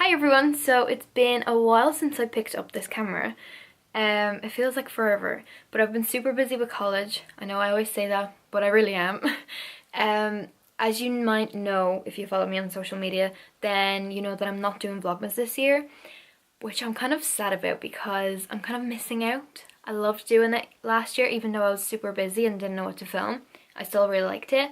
Hi everyone, so it's been a while since I picked up this camera. It feels like forever, but I've been super busy with college. I know I always say that, but I really am. As you might know if you follow me on social media, then you know that I'm not doing Vlogmas this year, which I'm kind of sad about because I'm kind of missing out. I loved doing it last year, even though I was super busy and didn't know what to film. I still really liked it.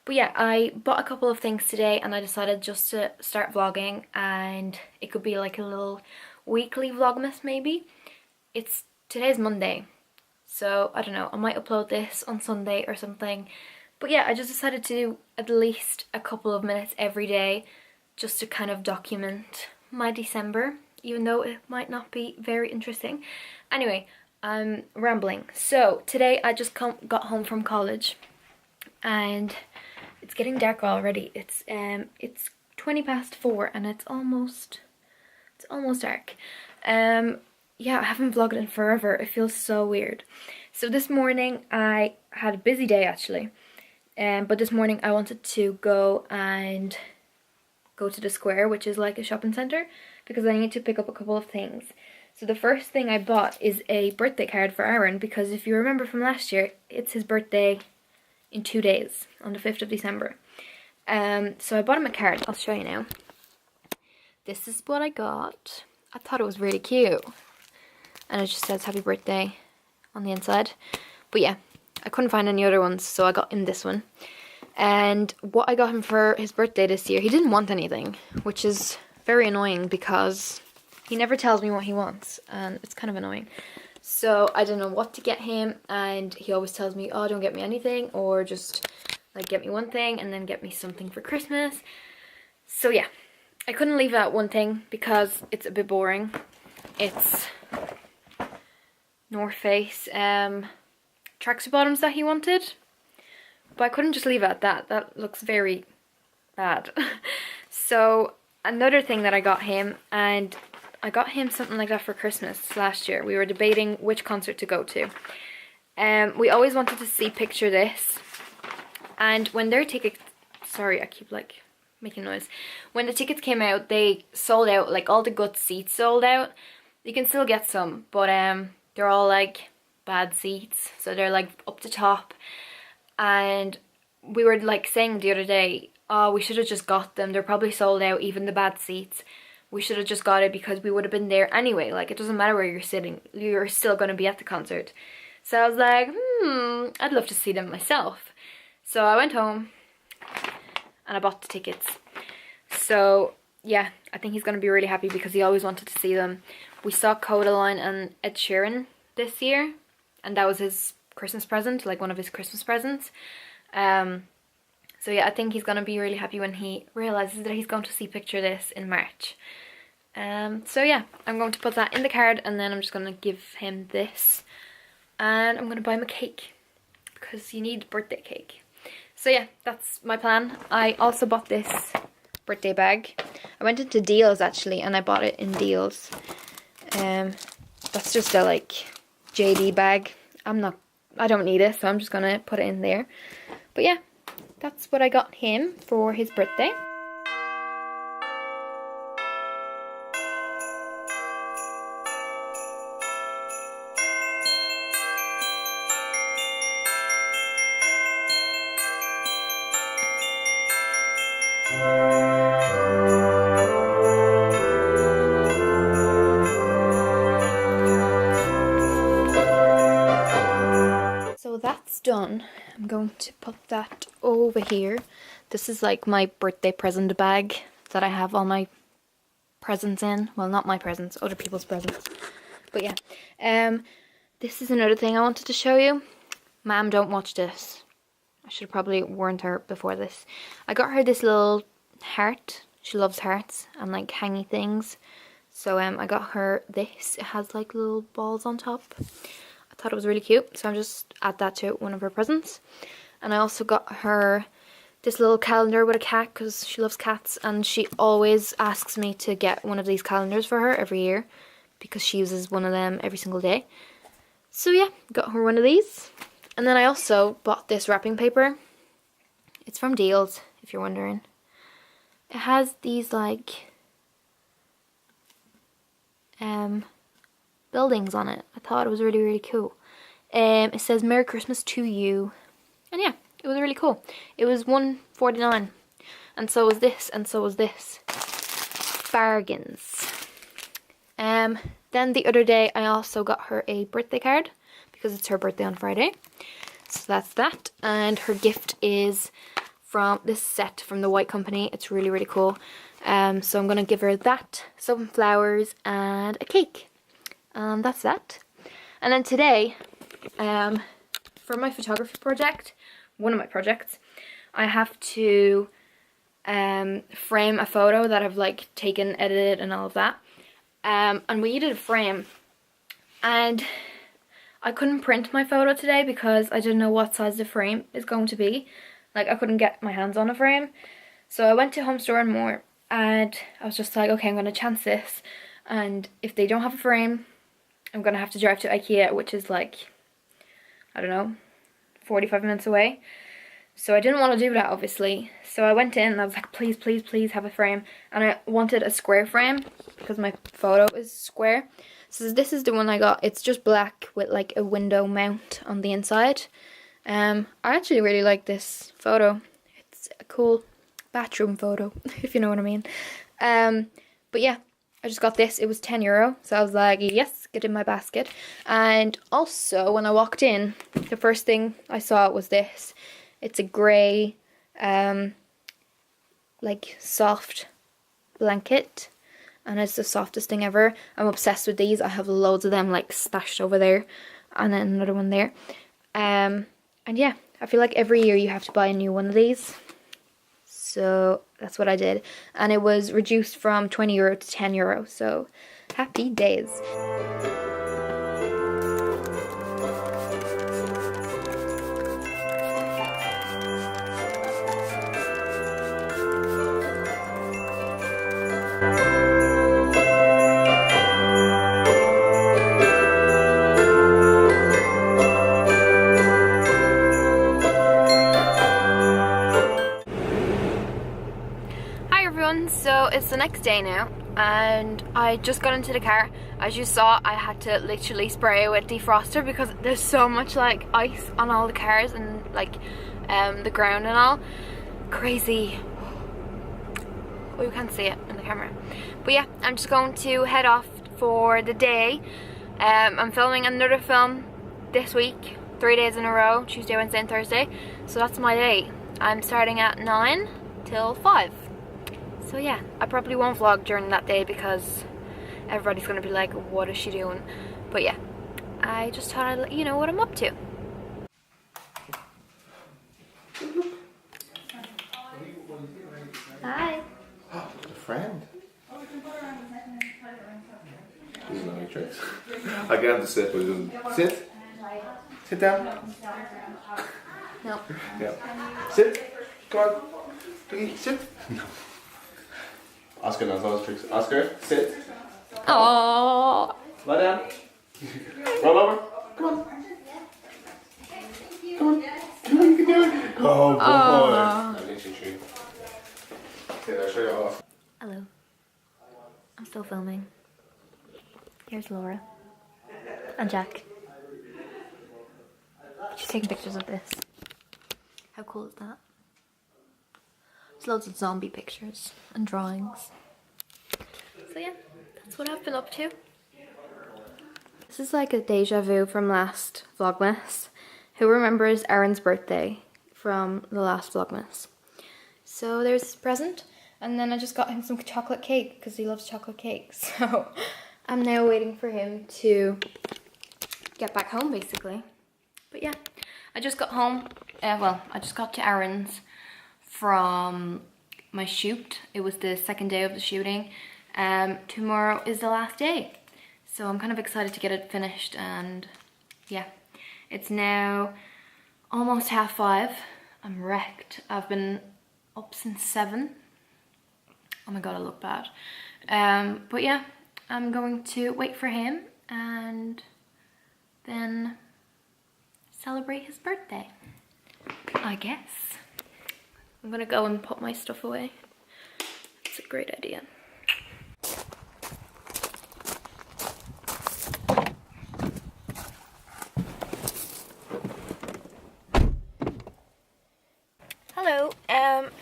But yeah, I bought a couple of things today and I decided just to start vlogging, and it could be like a little weekly Vlogmas maybe. Today's Monday, so I don't know, I might upload this on Sunday or something. But yeah, I just decided to do at least a couple of minutes every day just to kind of document my December, even though it might not be very interesting. Anyway, I'm rambling. So today I just got home from college and it's getting dark already. It's 4:20 and it's almost dark. Yeah, I haven't vlogged in forever. It feels so weird. So this morning I had a busy day actually. But this morning I wanted to go to the square, which is like a shopping centre, because I need to pick up a couple of things. So the first thing I bought is a birthday card for Aaron, because if you remember from last year, it's his birthday in 2 days, on the 5th of December. So I bought him a card. I'll show you now. This is what I got. I thought it was really cute. And it just says happy birthday on the inside. But yeah, I couldn't find any other ones, so I got him this one. And what I got him for his birthday this year, he didn't want anything, which is very annoying because he never tells me what he wants, and it's kind of annoying. So I don't know what to get him, and he always tells me, oh, don't get me anything, or just like get me one thing and then get me something for Christmas. So yeah, I couldn't leave out one thing because it's a bit boring. It's North Face tracksuit bottoms that he wanted, but I couldn't just leave it at that. That looks very bad. So another thing that I got him, and I got him something like that for Christmas last year. We were debating which concert to go to. We always wanted to see Picture This, and when their tickets, sorry, I keep like making noise. When the tickets came out, they sold out. Like all the good seats sold out. You can still get some, but they're all like bad seats, so they're like up the top. And we were like saying the other day, oh, we should have just got them. They're probably sold out, even the bad seats. We should have just got it because we would have been there anyway. Like, it doesn't matter where you're sitting, you're still going to be at the concert. So I was like, I'd love to see them myself. So I went home and I bought the tickets. So yeah, I think he's going to be really happy because he always wanted to see them. We saw Codaline and Ed Sheeran this year, and that was his Christmas present, like one of his Christmas presents. So yeah, I think he's going to be really happy when he realises that he's going to see Picture This in March. So yeah, I'm going to put that in the card, and then I'm just going to give him this. And I'm going to buy him a cake, because you need birthday cake. So yeah, that's my plan. I also bought this birthday bag. I went into Deals actually, and I bought it in Deals. That's just a like JD bag. I don't need it, so I'm just going to put it in there. But yeah, that's what I got him for his birthday. So that's done. I'm going to put that over here. This is like my birthday present bag that I have all my presents in. Well, not my presents, other people's presents. But yeah, this is another thing I wanted to show you. Mom, don't watch this. I should have probably warned her before this. I got her this little heart. She loves hearts and like hangy things. So I got her this. It has like little balls on top. I thought it was really cute, so I'll just add that to one of her presents. And I also got her this little calendar with a cat because she loves cats, and she always asks me to get one of these calendars for her every year because she uses one of them every single day. So yeah, got her one of these. And then I also bought this wrapping paper. It's from Deals, if you're wondering. It has these like buildings on it. I thought it was really, really cool. It says Merry Christmas to you. And yeah, it was really cool. It was $1.49. And so was this, and so was this. Bargains. Then the other day I also got her a birthday card because it's her birthday on Friday. So that's that. And her gift is from this set from the White Company. It's really, really cool. So I'm going to give her that, some flowers and a cake. That's that. And then today, for my photography project, one of my projects, I have to frame a photo that I've like taken, edited and all of that. And we needed a frame. And I couldn't print my photo today because I didn't know what size the frame is going to be. Like, I couldn't get my hands on a frame. So I went to Home Store and More, and I was just like, okay, I'm going to chance this. And if they don't have a frame, I'm going to have to drive to IKEA, which is like, I don't know, 45 minutes away. So I didn't want to do that, obviously. So I went in and I was like, please, please, please have a frame. And I wanted a square frame because my photo is square. So this is the one I got. It's just black with like a window mount on the inside. I actually really like this photo. It's a cool bathroom photo, if you know what I mean. But yeah, I just got this. It was €10. So I was like, yes, get in my basket. And also, when I walked in, the first thing I saw was this. It's a grey, like soft blanket. And it's the softest thing ever. I'm obsessed with these. I have loads of them like stashed over there. And then another one there. And yeah, I feel like every year you have to buy a new one of these. So that's what I did. And it was reduced from €20 to €10. So happy days. So it's the next day now, and I just got into the car. As you saw, I had to literally spray with defroster because there's so much like ice on all the cars and like the ground and all. Crazy. Oh, you can't see it in the camera. But yeah, I'm just going to head off for the day. I'm filming another film this week, 3 days in a row, Tuesday, Wednesday and Thursday. So that's my day. I'm starting at 9 till 5. So yeah, I probably won't vlog during that day because everybody's gonna be like, what is she doing? But yeah, I just thought I'd let you know what I'm up to. Hi. A friend. Doesn't know any tricks. I get him to sit, but he doesn't. Sit. Sit down. No. Yeah. Sit. Come on. Please, sit. No. Oscar knows all his tricks. Oscar, sit. Aww. Lie down. Roll over. Come on. Come on. Come on, you can do it. Oh, boy. I think she should. Okay, I'll show you off. Hello. I'm still filming. Here's Laura. And Jack. She's taking pictures of this. How cool is that? There's loads of zombie pictures and drawings. So yeah, that's what I've been up to. This is like a deja vu from last Vlogmas. Who remembers Aaron's birthday from the last Vlogmas? So there's his present, and then I just got him some chocolate cake because he loves chocolate cake. So I'm now waiting for him to get back home basically. But yeah, I just got home, well, I just got to Aaron's from my shoot. It was the second day of the shooting. Tomorrow is the last day. So I'm kind of excited to get it finished, and yeah. It's now almost 5:30. I'm wrecked. I've been up since 7. Oh my god, I look bad. But yeah, I'm going to wait for him and then celebrate his birthday, I guess. I'm gonna go and put my stuff away. It's a great idea.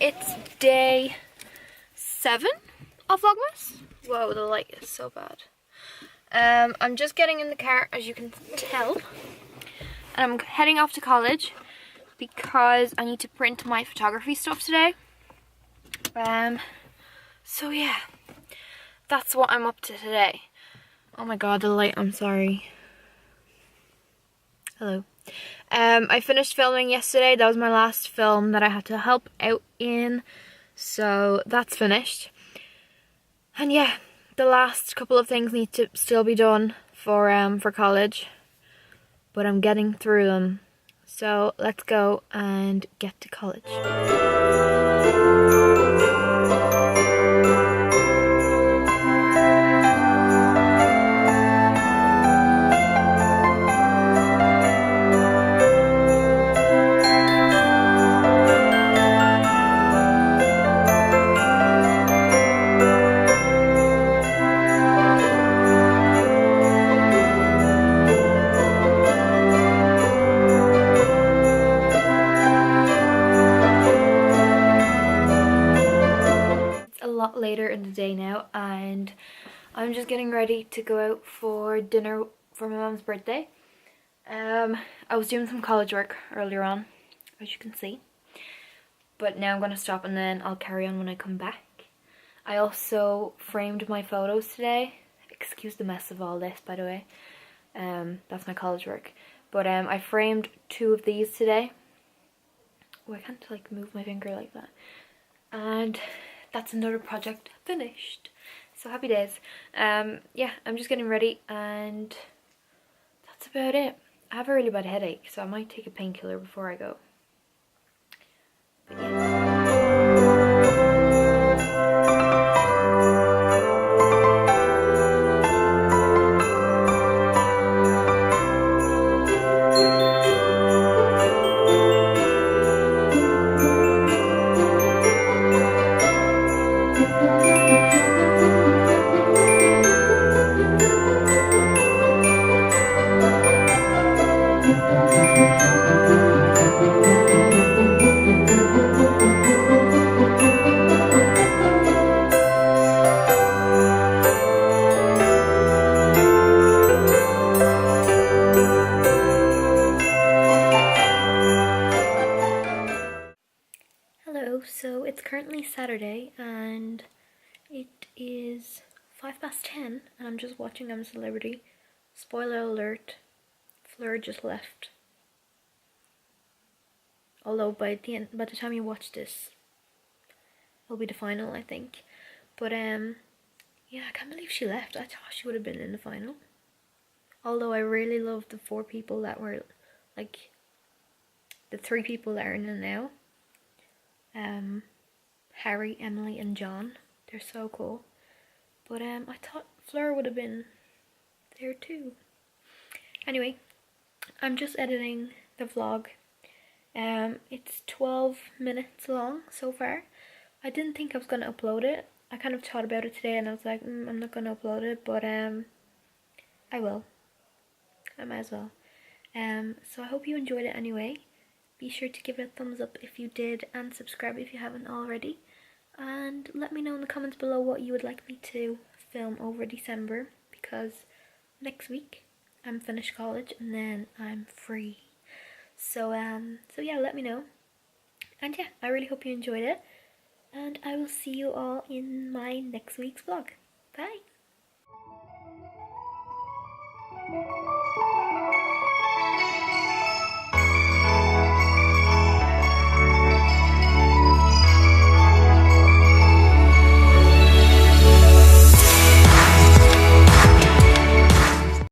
it's day 7 of Vlogmas. Whoa, the light is so bad. I'm just getting in the car, as you can tell. And I'm heading off to college because I need to print my photography stuff today. So yeah, that's what I'm up to today. Oh my god, the light, I'm sorry. Hello. I finished filming yesterday. That was my last film that I had to help out in. So that's finished. And yeah, the last couple of things need to still be done for college. But I'm getting through them. So let's go and get to college. Later in the day now, and I'm just getting ready to go out for dinner for my mom's birthday. I was doing some college work earlier on, as you can see, but now I'm gonna stop and then I'll carry on when I come back. I also framed my photos today. Excuse the mess of all this, by the way. That's my college work, but I framed 2 of these today. Oh, I can't like move my finger like that. And that's another project finished. So happy days. Yeah, I'm just getting ready and that's about it. I have a really bad headache, so I might take a painkiller before I go. But yeah. So it's currently Saturday and it is 10:05 and I'm just watching I'm a Celebrity. Spoiler alert, Fleur just left. Although by the time you watch this, it'll be the final, I think. But yeah, I can't believe she left. I thought she would have been in the final. Although I really love the 4 people that were, like, the 3 people that are in it now. Harry, Emily, and John. They're so cool. But I thought Fleur would have been there too. Anyway, I'm just editing the vlog. It's 12 minutes long so far. I didn't think I was gonna upload it. I kind of thought about it today and I was like, I'm not gonna upload it, but I will. I might as well. So I hope you enjoyed it anyway. Be sure to give it a thumbs up if you did and subscribe if you haven't already. And let me know in the comments below what you would like me to film over December, because next week I'm finished college and then I'm free. So yeah, let me know. And yeah, I really hope you enjoyed it. And I will see you all in my next week's vlog. Bye!